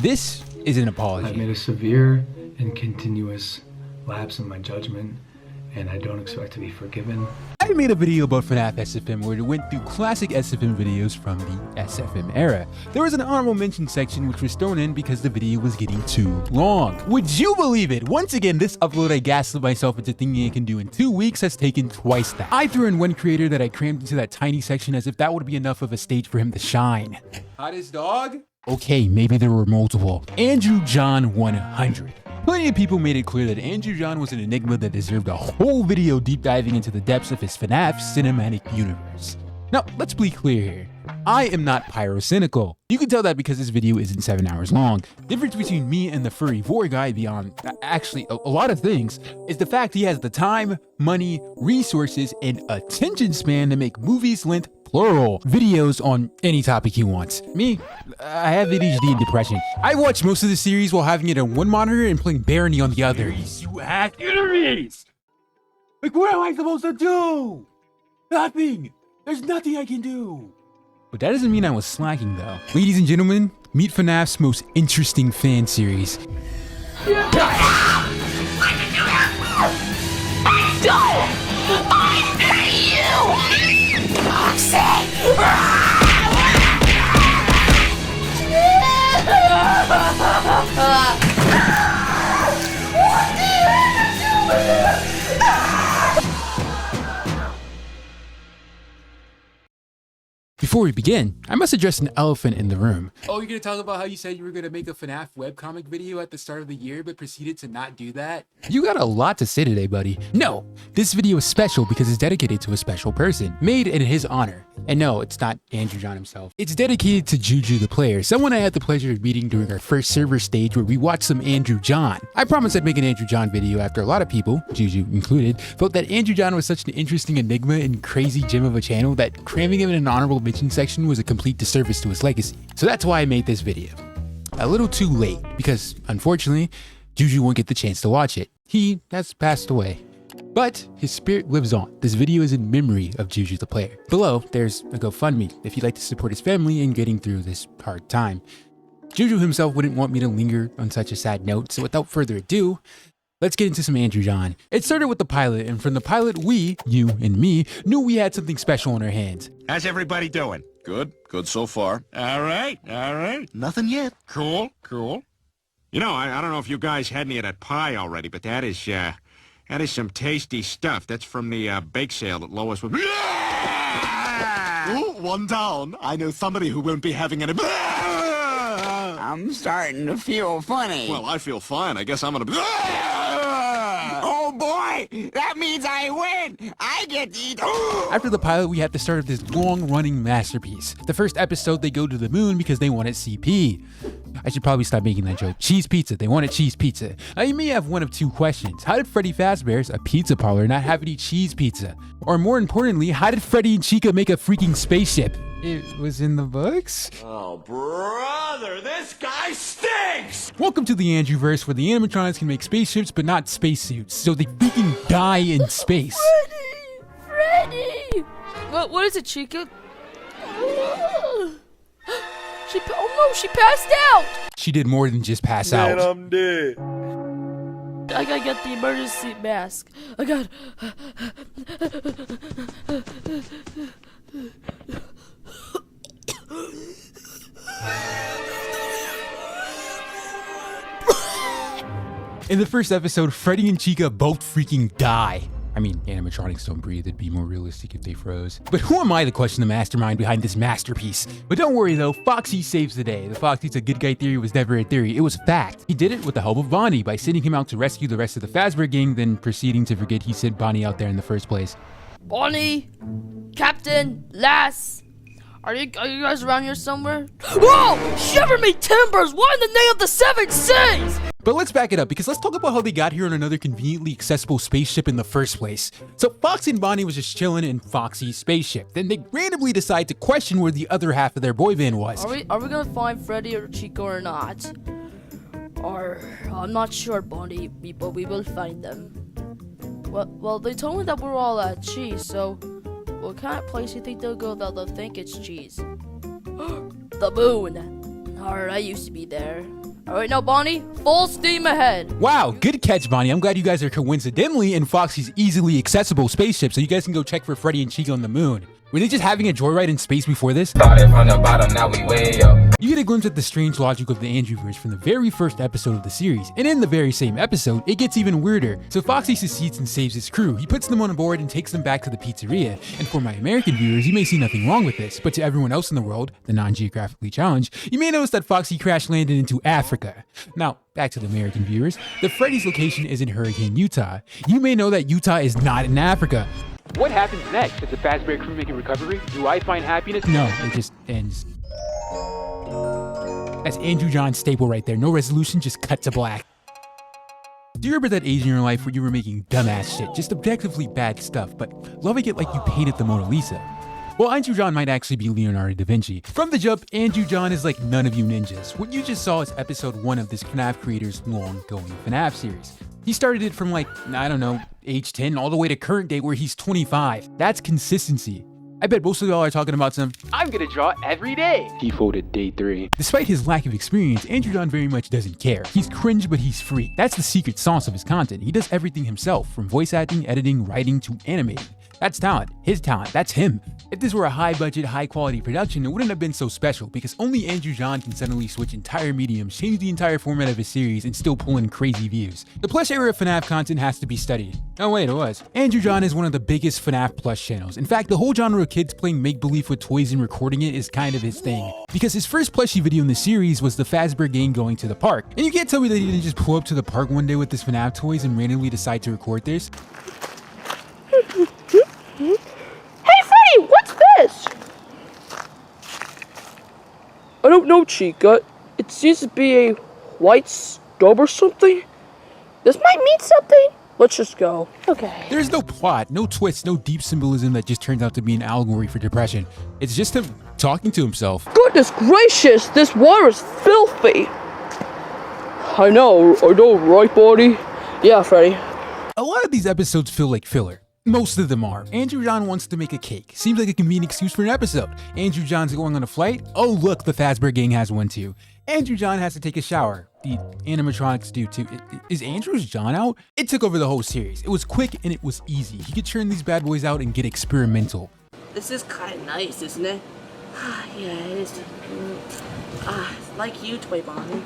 This is an apology. I've made a severe and continuous lapse in my judgment, and I don't expect to be forgiven. I made a video about Fnaf SFM where it went through classic SFM videos from the SFM era. There was an honorable mention section which was thrown in because the video was getting too long. Would you believe it? Once again, this upload I gaslit myself into thinking I can do in 2 weeks has taken twice that. I threw in one creator that I crammed into that tiny section as if that would be enough of a stage for him to shine. Hottest dog? Okay, maybe there were multiple. Andrew John 100. Plenty of people made it clear that Andrew John was an enigma that deserved a whole video deep diving into the depths of his Fnaf cinematic universe. Now, let's be clear here. I am not pyrocynical. You can tell that because this video isn't 7 hours long. The difference between me and the furry vor guy, beyond actually a lot of things, is the fact he has the time, money, resources, and attention span to make movies length, plural, videos on any topic he wants. Me, I have ADHD and depression. I watch most of the series while having it on one monitor and playing Barony on the other. You hack enemies! Like, what am I supposed to do? Nothing! There's nothing I can do! But that doesn't mean I was slacking though. Ladies and gentlemen, meet Fnaf's most interesting fan series. I hate you! Foxy! What do you have to do with it? Before we begin, I must address an elephant in the room. Oh, you're gonna talk about how you said you were gonna make a Fnaf webcomic video at the start of the year, but proceeded to not do that? You got a lot to say today, buddy. No, this video is special because it's dedicated to a special person, made in his honor. And no, it's not Andrew John himself. It's dedicated to Juju the Player, someone I had the pleasure of meeting during our first server stage where we watched some Andrew John. I promised I'd make an Andrew John video after a lot of people, Juju included, felt that Andrew John was such an interesting enigma and crazy gem of a channel that cramming him in an honorable mention section was a complete disservice to his legacy. So that's why I made this video. A little too late, because unfortunately, Juju won't get the chance to watch it. He has passed away. But his spirit lives on. This video is in memory of Juju the Player. Below, there's a GoFundMe if you'd like to support his family in getting through this hard time. Juju himself wouldn't want me to linger on such a sad note, so without further ado, let's get into some Andrew John. It started with the pilot, and from the pilot we, you and me, knew we had something special on our hands. How's everybody doing? Good so far. All right. Nothing yet. Cool. You know, I don't know if you guys had any of that pie already, but that is some tasty stuff. That's from the bake sale that Lois was... Ooh, one down. I know somebody who won't be having any... I'm starting to feel funny. Well, I feel fine. I guess I'm gonna... Oh boy! That means I win! I get to eat... After the pilot, we had the start of this long-running masterpiece. The first episode, they go to the moon because they wanted CP. I should probably stop making that joke. Cheese pizza. They wanted cheese pizza. Now, you may have one of two questions. How did Freddy Fazbear's, a pizza parlor, not have any cheese pizza? Or more importantly, how did Freddy and Chica make a freaking spaceship? It was in the books? Oh, brother, this guy stinks! Welcome to the Andrewverse, where the animatronics can make spaceships but not spacesuits, so they freaking die in space. Freddy! What is it, Chica? She passed out! She did more than just pass out. I'm dead. I gotta get the emergency mask. I got... In the first episode, Freddy and Chica both freaking die. I mean, animatronics don't breathe. It'd be more realistic if they froze. But who am I to question the mastermind behind this masterpiece? But don't worry though, Foxy saves the day. The Foxy's a good guy theory was never a theory. It was fact. He did it with the help of Bonnie by sending him out to rescue the rest of the Fazbear gang, then proceeding to forget he sent Bonnie out there in the first place. Bonnie, Captain, Lass, are you guys around here somewhere? Whoa! Shiver me timbers! What in the name of the 7 Seas? But let's back it up, because let's talk about how they got here on another conveniently accessible spaceship in the first place. So Foxy and Bonnie was just chilling in Foxy's spaceship. Then they randomly decide to question where the other half of their boy band was. Are we gonna find Freddy or Chica or not? Or I'm not sure, Bonnie, but we will find them. Well, they told me that we're all at cheese, so what kind of place do you think they'll go that they'll think it's cheese? The moon. Alright, I used to be there. Alright now, Bonnie, full steam ahead. Wow, good catch, Bonnie. I'm glad you guys are coincidentally in Foxy's easily accessible spaceship so you guys can go check for Freddy and Chica on the moon. Were they just having a joyride in space before this? Started from the bottom, now we way up. You get a glimpse at the strange logic of the Andrewverse from the very first episode of the series, and in the very same episode, it gets even weirder. So Foxy succeeds and saves his crew. He puts them on board and takes them back to the pizzeria. And for my American viewers, you may see nothing wrong with this, but to everyone else in the world, the non-geographically challenged, you may notice that Foxy crash landed into Africa. Now, back to the American viewers, the Freddy's location is in Hurricane, Utah. You may know that Utah is not in Africa. What happens next? Does the Fazbear crew make a recovery? Do I find happiness? No, it just ends. That's Andrew John's staple right there. No resolution, just cut to black. Do you remember that age in your life where you were making dumbass shit, just objectively bad stuff, but loving it like you painted the Mona Lisa? Well, Andrew John might actually be Leonardo da Vinci. From the jump, Andrew John is like none of you ninjas. What you just saw is episode 1 of this Fnaf creator's long-going Fnaf series. He started it from like, I don't know, age 10 all the way to current day where he's 25. That's consistency. I bet most of y'all are talking about some, I'm gonna draw every day. He folded day 3. Despite his lack of experience, Andrew John very much doesn't care. He's cringe, but he's free. That's the secret sauce of his content. He does everything himself, from voice acting, editing, writing, to animating. That's talent. His talent. That's him. If this were a high-budget, high-quality production, it wouldn't have been so special because only Andrew John can suddenly switch entire mediums, change the entire format of his series, and still pull in crazy views. The plush era of Fnaf content has to be studied. Oh wait, it was. Andrew John is one of the biggest Fnaf plush channels. In fact, the whole genre of kids playing make-believe with toys and recording it is kind of his thing. Because his first plushie video in the series was the Fazbear gang going to the park. And you can't tell me that he didn't just pull up to the park one day with his Fnaf toys and randomly decide to record this. Hey Freddy, what's this? I don't know, Chica. It seems to be a white stove or something. This might mean something. Let's just go. Okay. There's no plot, no twist, no deep symbolism that just turns out to be an allegory for depression. It's just him talking to himself. Goodness gracious, this water is filthy. I know, right, buddy? Yeah, Freddy. A lot of these episodes feel like filler. Most of them are. Andrew John wants to make a cake. Seems like a convenient excuse for an episode. Andrew John's going on a flight. Oh look, the Fazbear gang has one too. Andrew John has to take a shower. The animatronics do too. Is Andrew's John out? It took over the whole series. It was quick and it was easy. He could churn these bad boys out and get experimental. This is kind of nice, isn't it? Yeah, it is. Like you, Toy Bonnie.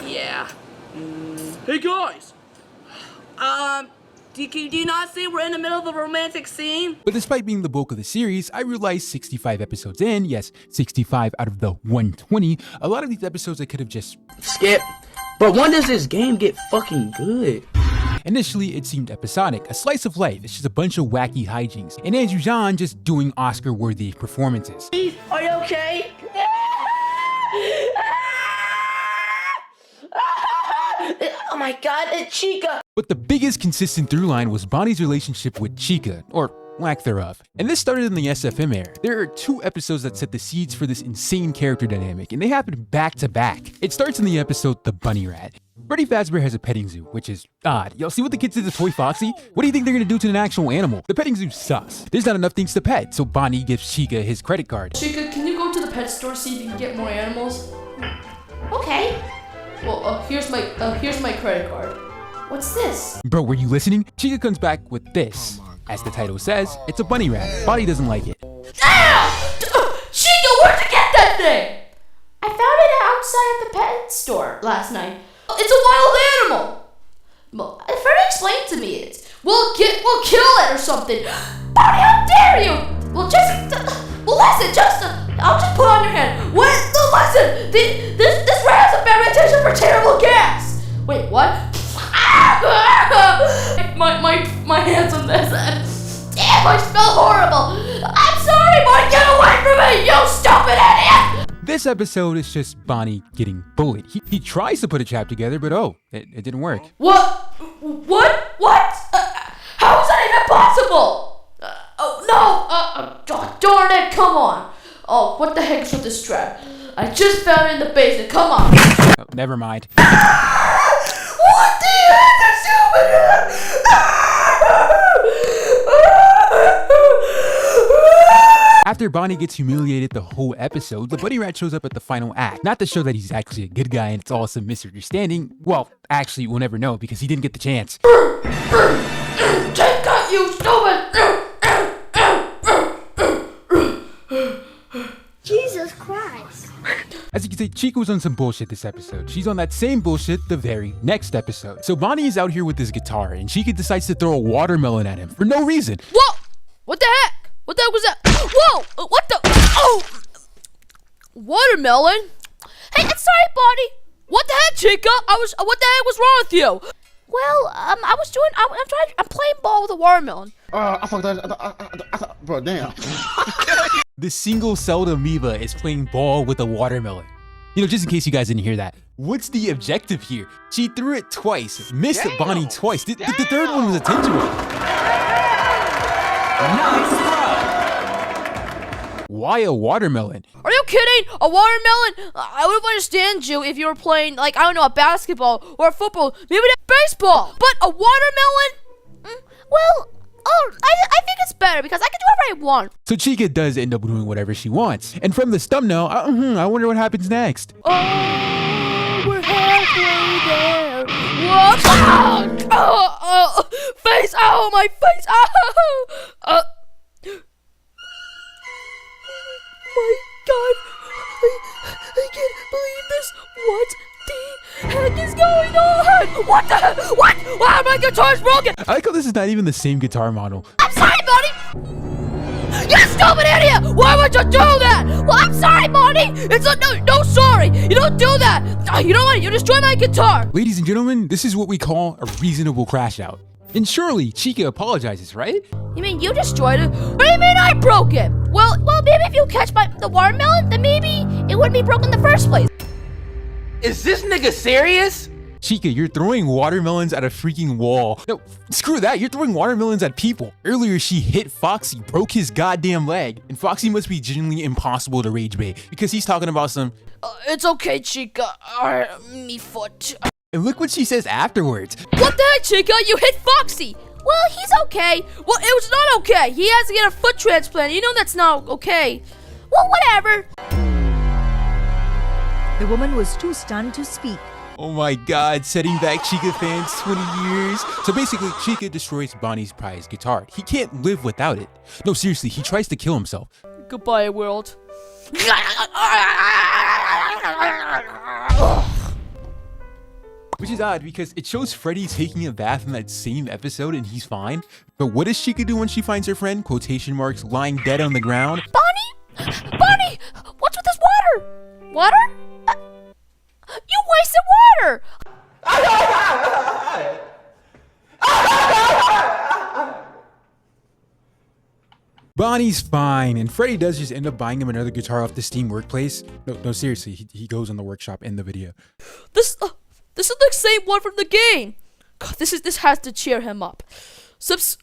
Yeah. Hey guys! Do you not see we're in the middle of a romantic scene? But despite being the bulk of the series, I realized 65 episodes in, yes, 65 out of the 120, a lot of these episodes I could have just skip. But when does this game get fucking good? Initially, it seemed episodic, a slice of life. It's just a bunch of wacky hijinks, and Andrew John just doing Oscar-worthy performances. Are you okay? Oh my god, it's Chica! But the biggest consistent through line was Bonnie's relationship with Chica, or lack thereof. And this started in the SFM era. There are 2 episodes that set the seeds for this insane character dynamic, and they happen back to back. It starts in the episode The Bunny Rat. Freddy Fazbear has a petting zoo, which is odd. Y'all see what the kids did to toy Foxy? What do you think they're gonna do to an actual animal? The petting zoo sucks. There's not enough things to pet, so Bonnie gives Chica his credit card. Chica, can you go to the pet store, see if you can get more animals? Okay. Well, here's my credit card. What's this? Bro, were you listening? Chica comes back with this. As the title says, it's a bunny rat. Bonnie doesn't like it. Ah! Chica, where'd you get that thing? I found it outside of the pet store last night. It's a wild animal. Well, Freddy explained to me it. We'll kill it or something. Bonnie, how dare you? Well, listen, I'll just put on your hand. Wait, no, listen. This rat has a bad reputation for terrible gas. Wait, what? My hands on this. Damn, I smell horrible. I'm sorry, Marty. Get away from me, you stupid idiot. This episode is just Bonnie getting bullied. He tries to put a trap together, but it didn't work. What? How is that even possible? Oh darn it, come on. Oh, what the heck is with this trap? I just found it in the basement, come on. Oh, never mind. What the heck is doing? After Bonnie gets humiliated the whole episode, the bunny rat shows up at the final act. Not to show that he's actually a good guy and it's all some misunderstanding. Well, actually, we'll never know because he didn't get the chance. Chica, you stupid! Jesus Christ. As you can see, Chica was on some bullshit this episode. She's on that same bullshit the very next episode. So Bonnie is out here with his guitar and Chica decides to throw a watermelon at him for no reason. Whoa! What the heck? What the heck was that? Whoa! What the? Oh! Watermelon? Hey, sorry, Bonnie. What the heck, Chica? What the heck was wrong with you? Well, I'm playing ball with a watermelon. I thought that, bro, damn. The single-celled amoeba is playing ball with a watermelon. You know, just in case you guys didn't hear that. What's the objective here? She threw it twice, missed Bonnie twice. The third one was intentional. Nice try. Why a watermelon? Are you kidding? A watermelon? I would have understand you if you were playing, like, I don't know, a basketball or a football, maybe not baseball. But a watermelon? Well, I think it's better because I can do whatever I want. So Chica does end up doing whatever she wants. And from this thumbnail, I wonder what happens next. Oh, we're halfway there. Whoa! Oh, face! Oh, my face! Oh! My God! I can't believe this. What the heck is going on? What the? What? Wow, my guitar's broken! I like how this is not even the same guitar model. I'm sorry, Marty! You stupid idiot! Why would you do that? Well, I'm sorry, Marty! It's a no sorry! You don't do that! You know what? You destroyed my guitar! Ladies and gentlemen, this is what we call a reasonable crash out. And surely Chica apologizes, right? You mean you destroyed it? What do you mean I broke it? Well, maybe if you catch the watermelon, then maybe it wouldn't be broken in the first place. Is this nigga serious? Chica, you're throwing watermelons at a freaking wall. No, screw that. You're throwing watermelons at people. Earlier, she hit Foxy, broke his goddamn leg. And Foxy must be genuinely impossible to rage bait because he's talking about some... It's okay, Chica. Me foot. And look what she says afterwards. What the heck, Chica? You hit Foxy. Well, he's okay. Well, it was not okay. He has to get a foot transplant. You know that's not okay. Well, whatever. The woman was too stunned to speak. Oh my God, setting back Chica fans 20 years. So basically, Chica destroys Bonnie's prized guitar. He can't live without it. No, seriously, he tries to kill himself. Goodbye, world. Which is odd because it shows Freddy taking a bath in that same episode and he's fine. But what does Chica do when she finds her friend, quotation marks, lying dead on the ground? Bonnie? Bonnie! What's with this water? Water? You wasted water! Bonnie's fine, and Freddy does just end up buying him another guitar off the Steam Workplace. No, seriously, he goes on the workshop in the video. This is the same one from the game. God, this has to cheer him up.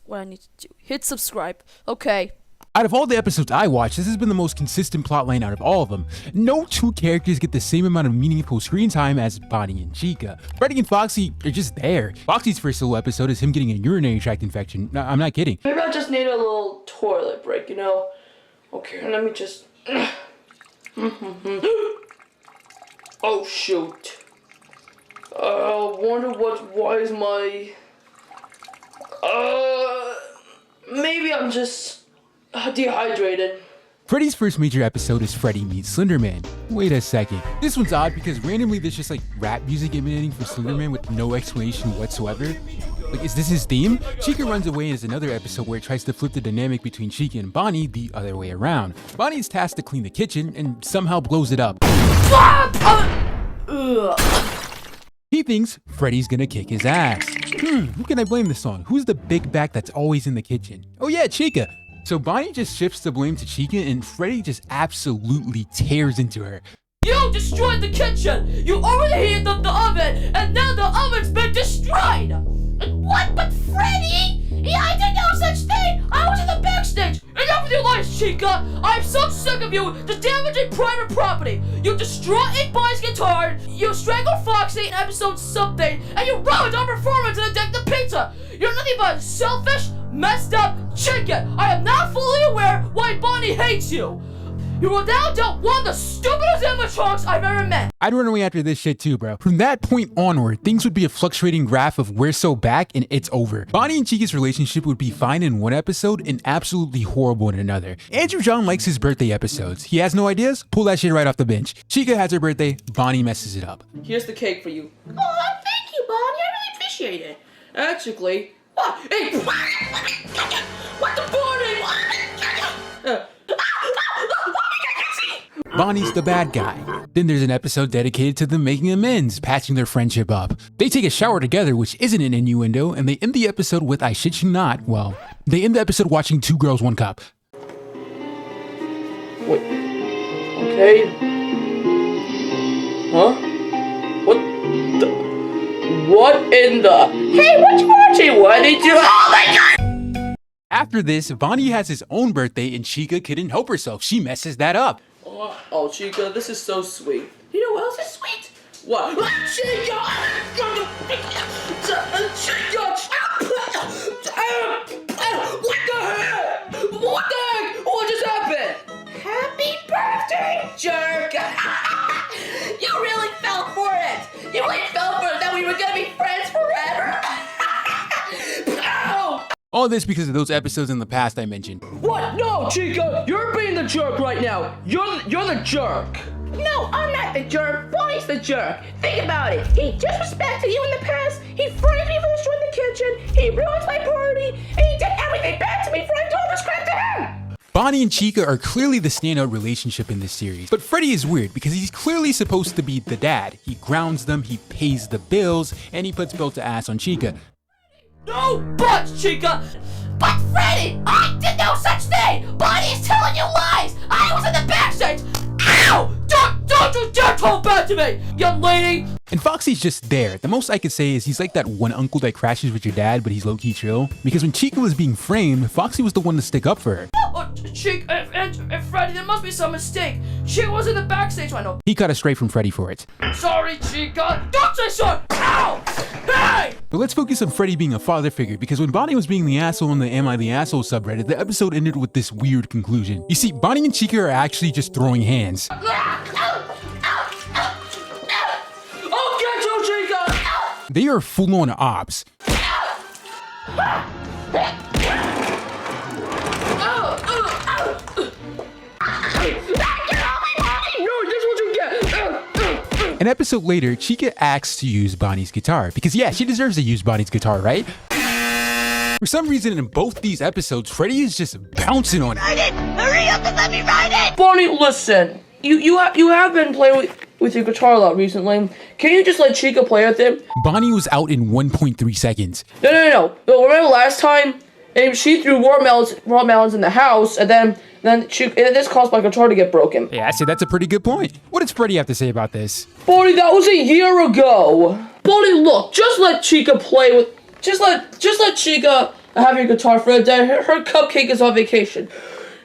What I need to do? Hit subscribe. Okay. Out of all the episodes I watched, this has been the most consistent plotline out of all of them. No two characters get the same amount of meaningful screen time as Bonnie and Chica. Freddy and Foxy are just there. Foxy's first solo episode is him getting a urinary tract infection. No, I'm not kidding. Maybe I just need a little toilet break, you know? Okay, let me just... Oh, shoot. Wonder why is my... Maybe I'm just... dehydrated. Freddy's first major episode is Freddy meets Slenderman. Wait a second. This one's odd because randomly there's just like rap music emanating from Slenderman with no explanation whatsoever. Like, is this his theme? Chica runs away is another episode where it tries to flip the dynamic between Chica and Bonnie the other way around. Bonnie is tasked to clean the kitchen and somehow blows it up. He thinks Freddy's gonna kick his ass. Who can I blame this on? Who's the big back that's always in the kitchen? Oh yeah, Chica. So Bonnie just shifts the blame to Chica and Freddy just absolutely tears into her. You destroyed the kitchen! You overheated the oven, and now the oven's been destroyed! What? But Freddy? Yeah, I did no such thing! I was in the backstage! Enough with your lies, Chica! I'm so sick of you just damaging private property! You destroyed Bonnie's guitar, you strangled Foxy in episode something, and you ruined our performance in the Deck the Pizza! You're nothing but selfish, messed up Chica. I am not fully aware why Bonnie hates you. You were without doubt one of the stupidest animatronics I've ever met. I'd run away after this shit too, bro. From that point onward, things would be a fluctuating graph of we're so back and it's over. Bonnie and Chica's relationship would be fine in one episode and absolutely horrible in another. Andrew John likes his birthday episodes. He has no ideas? Pull that shit right off the bench. Chica has her birthday, Bonnie messes it up. Here's the cake for you. Oh, thank you, Bonnie. I really appreciate it. Actually, hey, what the morning? Bonnie's the bad guy. Then there's an episode dedicated to them making amends, patching their friendship up. They take a shower together, which isn't an innuendo, and they end the episode with, I shit you not, well, they end the episode watching Two Girls, One Cup. Wait. Okay. Huh? What in the... Hey, what you watching? What did you... Oh my god! After this, Bonnie has his own birthday and Chica couldn't help herself. She messes that up. Oh, Chica, this is so sweet. You know what else is sweet? What? Chica! What the heck? What the heck? What just happened? Happy birthday, jerk! You really fell for it! You really fell for it that we were gonna be friends forever! All this because of those episodes in the past I mentioned. What? No, Chica! You're being the jerk right now! You're the jerk! No, I'm not the jerk. Bonnie's the jerk. Think about it. He disrespected you in the past. He framed me for destroying the kitchen. He ruined my party. And he did everything bad to me for I told this crap to him. Bonnie and Chica are clearly the standout relationship in this series, but Freddy is weird because he's clearly supposed to be the dad. He grounds them, he pays the bills, and he puts belt to ass on Chica. No buts, Chica! But Freddy, I did no such thing! Bonnie is telling you lies! I was in the backstage! Ow! Don't you dare talk back to me, young lady! And Foxy's just there. The most I could say is he's like that one uncle that crashes with your dad, but he's low-key chill. Because when Chica was being framed, Foxy was the one to stick up for her. Oh, Chica and Freddy, there must be some mistake. Chica was in the backstage window. He cut us straight from Freddy for it. Sorry, Chica. Don't say sorry! Ow! Hey! But let's focus on Freddy being a father figure, because when Bonnie was being the asshole in the Am I the Asshole subreddit, the episode ended with this weird conclusion. You see, Bonnie and Chica are actually just throwing hands. They are full-on ops. An episode later, Chica asks to use Bonnie's guitar, because yeah, she deserves to use Bonnie's guitar, right? For some reason, in both these episodes, Freddy is just bouncing on it. Hurry up and let me ride it! Bonnie, listen. You have been playing with your guitar a lot recently. Can you just let Chica play with it? Bonnie was out in 1.3 seconds. No. Remember last time? And she threw watermelons in the house, and then this caused my guitar to get broken. Yeah, I said that's a pretty good point. What does Freddy have to say about this? Bonnie, that was a year ago. Bonnie, look, just let Chica play with. Just let Chica have your guitar for a day. Her cupcake is on vacation.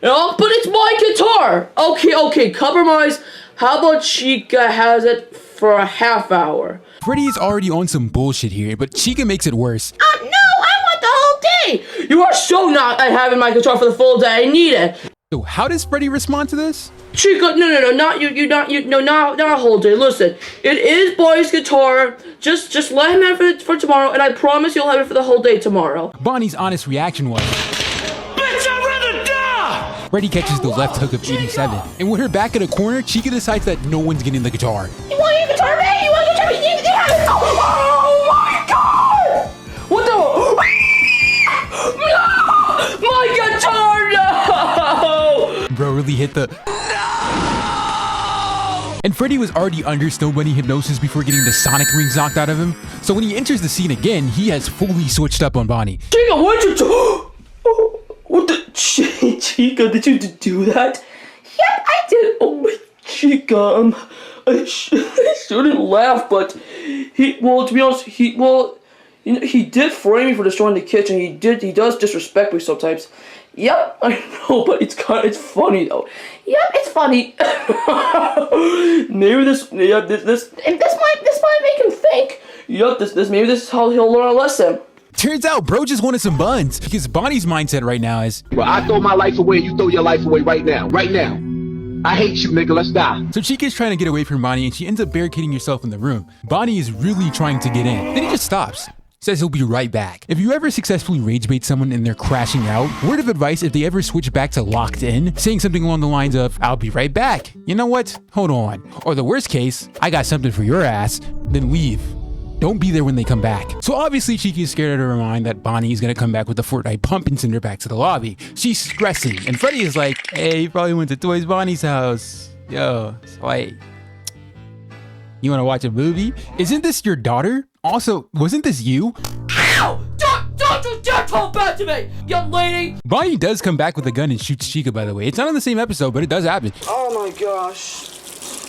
No, but it's my guitar. Okay, compromise. How about Chica has it for a half hour? Freddy's already on some bullshit here, but Chica makes it worse. No, I want the whole day. You are so not at having my guitar for the full day. I need it. So how does Freddy respond to this? Chica, no, not you, not a whole day. Listen, it is Bonnie's guitar. Just let him have it for tomorrow, and I promise you'll have it for the whole day tomorrow. Bonnie's honest reaction was, Bitch, I'd rather die! Freddy catches the left hook of 87, and with her back in a corner, Chica decides that no one's getting the guitar. You want your guitar back? You want your guitar back? You have it. Oh my god! What the? No! My guitar, no! Bro really hit the... And Freddy was already under Snow Bunny hypnosis before getting the sonic rings knocked out of him. So when he enters the scene again, he has fully switched up on Bonnie. Chica, what did you do? What the? Chica, did you do that? Yep, I did. Oh my, Chica, I shouldn't laugh, but to be honest, he did frame me for destroying the kitchen. He does disrespect me sometimes. Yep, I know, but it's funny though. Yep, it's funny. Maybe this might make him think. Yep, maybe this is how he'll learn a lesson. Turns out bro just wanted some buns, because Bonnie's mindset right now is, well, I throw my life away, you throw your life away right now. Right now. I hate you, nigga. Let's die. So Chica's trying to get away from Bonnie and she ends up barricading herself in the room. Bonnie is really trying to get in. Then he just stops. Says he'll be right back. If you ever successfully rage bait someone and they're crashing out, word of advice, if they ever switch back to locked in, saying something along the lines of, I'll be right back. You know what? Hold on. Or the worst case, I got something for your ass, then leave. Don't be there when they come back. So obviously Chica is scared out of her mind that Bonnie is gonna come back with the Fortnite pump and send her back to the lobby. She's stressing, and Freddy is like, hey, you probably went to Toys Bonnie's house. Yo, Swipe. You wanna watch a movie? Isn't this your daughter? Also, wasn't this you? Ow! Don't do Deadlock back to me, young lady! Bonnie does come back with a gun and shoots Chica, by the way. It's not in the same episode, but it does happen. Oh my gosh.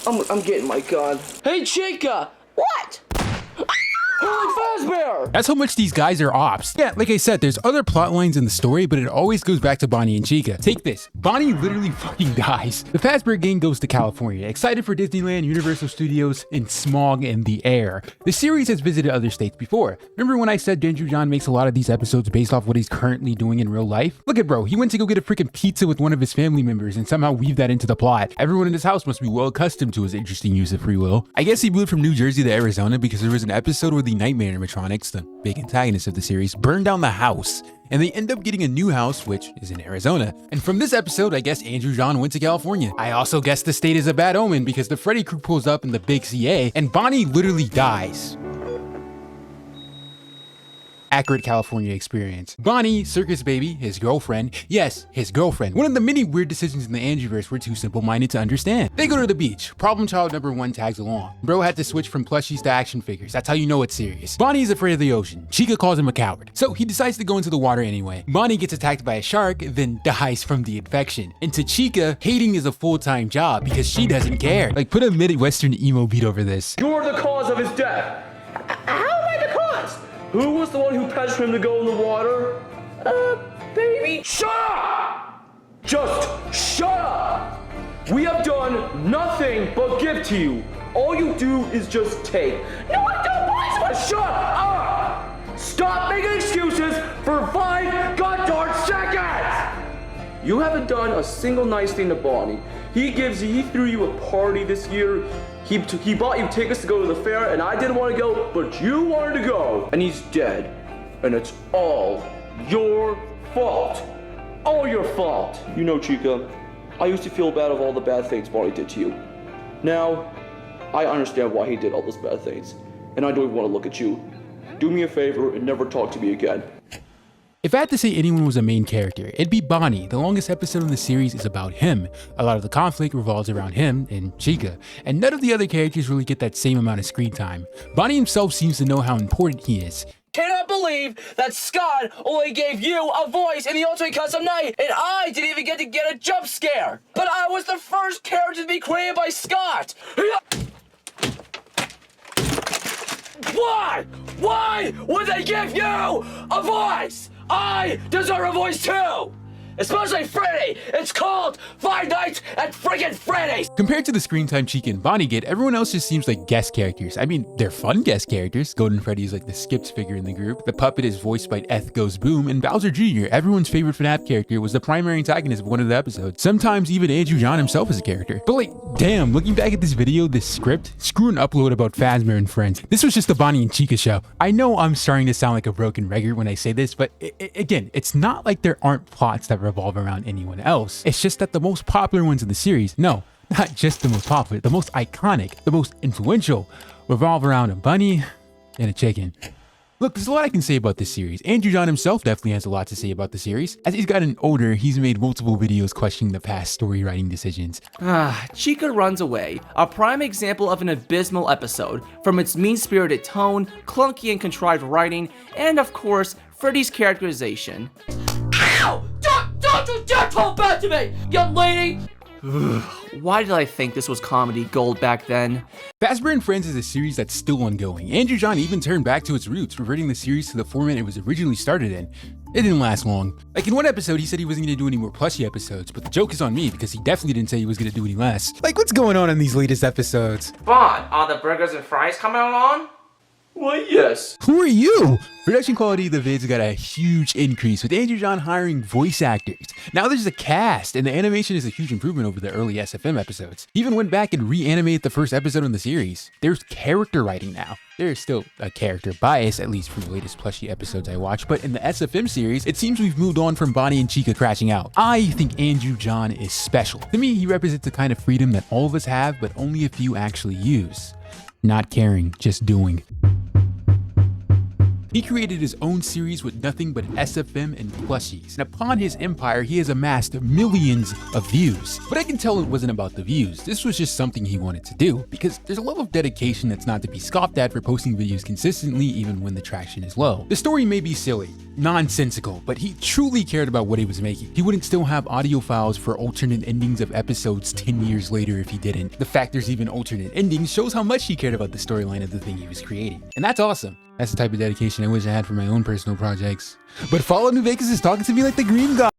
I'm getting my gun. Hey, Chica! What? Holy Fazbear! That's how much these guys are ops. Yeah, like I said, there's other plot lines in the story, but it always goes back to Bonnie and Chica. Take this. Bonnie literally fucking dies. The Fazbear gang goes to California, excited for Disneyland, Universal Studios, and smog in the air. The series has visited other states before. Remember when I said Andrew John makes a lot of these episodes based off what he's currently doing in real life? Look at bro, he went to go get a freaking pizza with one of his family members and somehow weave that into the plot. Everyone in his house must be well accustomed to his interesting use of free will. I guess he moved from New Jersey to Arizona because there was an episode where the Nightmare animatronics, the big antagonists of the series, burned down the house, and they end up getting a new house, which is in Arizona. And from this episode, I guess Andrew John went to California. I also guess the state is a bad omen because the Freddy crew pulls up in the big CA, and Bonnie literally dies. Accurate California experience. Bonnie, Circus Baby, his girlfriend, yes, his girlfriend, one of the many weird decisions in the Andrewverse we're too simple-minded to understand. They go to the beach. Problem child number 1 tags along. Bro had to switch from plushies to action figures. That's how you know it's serious. Bonnie is afraid of the ocean. Chica calls him a coward. So he decides to go into the water anyway. Bonnie gets attacked by a shark, then dies from the infection. And to Chica, hating is a full-time job because she doesn't care. Like, put a Midwestern emo beat over this. You're the cause of his death. How am I the cause? Who was the one who pressured him to go in the water? Baby. Shut up! Just shut up! We have done nothing but give to you. All you do is just take. No, I don't, please. Shut up! Stop making excuses for 5 goddamn seconds! You haven't done a single nice thing to Bonnie. He threw you a party this year. He bought you tickets to go to the fair, and I didn't want to go, but you wanted to go. And he's dead. And it's all your fault. All your fault. You know, Chica, I used to feel bad of all the bad things Marty did to you. Now, I understand why he did all those bad things. And I don't even want to look at you. Do me a favor and never talk to me again. If I had to say anyone was a main character, it'd be Bonnie. The longest episode in the series is about him. A lot of the conflict revolves around him and Chica, and none of the other characters really get that same amount of screen time. Bonnie himself seems to know how important he is. Cannot believe that Scott only gave you a voice in the Ultimate Custom Night, and I didn't even get to get a jump scare. But I was the first character to be created by Scott. Why? Why would they give you a voice? I deserve a voice too! Especially Freddy! It's called Five Nights at Friggin' Freddy's! Compared to the screen time Chica and Bonnie get, everyone else just seems like guest characters. I mean, they're fun guest characters. Golden Freddy is like the skipped figure in the group. The puppet is voiced by Eth Goes Boom, and Bowser Jr., everyone's favorite Fnaf character, was the primary antagonist of one of the episodes. Sometimes even Andrew John himself is a character. But like, damn, looking back at this video, this script, screw an upload about Fazbear and friends. This was just the Bonnie and Chica show. I know I'm starting to sound like a broken record when I say this, but again, it's not like there aren't plots that revolve around anyone else. It's just that the most popular ones in the series, no, not just the most popular, the most iconic, the most influential, revolve around a bunny and a chicken. Look, there's a lot I can say about this series. Andrew John himself definitely has a lot to say about the series. As he's gotten older, he's made multiple videos questioning the past story writing decisions. Chica Runs Away, a prime example of an abysmal episode, from its mean-spirited tone, clunky and contrived writing, and of course, Freddy's characterization. Ow! Don't do Deadlock back to me, young lady! Why did I think this was comedy gold back then? Fazbear and Friends is a series that's still ongoing. Andrew John even turned back to its roots, reverting the series to the format it was originally started in. It didn't last long. Like in one episode, he said he wasn't gonna do any more plushie episodes, but the joke is on me because he definitely didn't say he was gonna do any less. Like, what's going on in these latest episodes? Vaughn, are the burgers and fries coming along? Well, yeah, this? Who are you? Production quality of the vids got a huge increase with Andrew John hiring voice actors. Now there's a cast, and the animation is a huge improvement over the early SFM episodes. He even went back and reanimated the first episode in the series. There's character writing now. There is still a character bias, at least from the latest plushie episodes I watched, but in the SFM series, it seems we've moved on from Bonnie and Chica crashing out. I think Andrew John is special. To me, he represents the kind of freedom that all of us have, but only a few actually use. Not caring, just doing. He created his own series with nothing but SFM and plushies, and upon his empire, he has amassed millions of views. But I can tell it wasn't about the views. This was just something he wanted to do, because there's a level of dedication that's not to be scoffed at for posting videos consistently even when the traction is low. The story may be silly, nonsensical, but he truly cared about what he was making. He wouldn't still have audio files for alternate endings of episodes 10 years later if he didn't. The fact there's even alternate endings shows how much he cared about the storyline of the thing he was creating. And that's awesome. That's the type of dedication I wish I had for my own personal projects. But Fallout New Vegas is talking to me like the green guy.